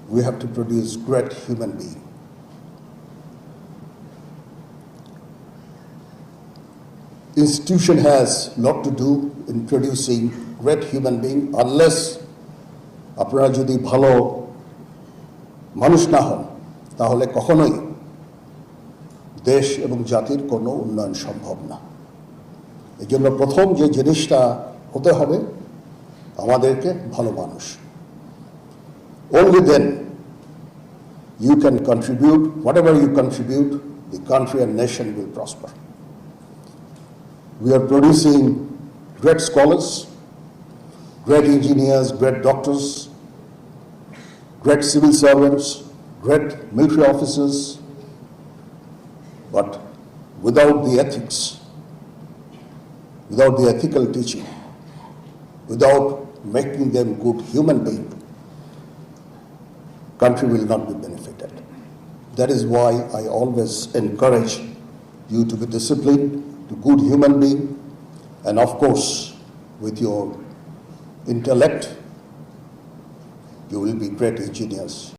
we have to produce great human beings. Institution has a lot to do in producing great human being. Unless আপনারা যদি ভালো মানুষ না হন তাহলে কখনোই দেশ এবং জাতির কোনো উন্নয়ন সম্ভব না। এই জন্য প্রথম যে জিনিসটা হতে হবে আমাদেরকে ভালো মানুষ। Only then you can contribute, whatever you contribute, the country and nation will prosper. We are producing great scholars, great engineers, great doctors, great civil servants, great military officers, but without the ethics, without the ethical teaching, without making them good human beings, country will not be benefited. That is why I always encourage you to be disciplined, to good human being, and of course, with your intellect, you will be great engineers.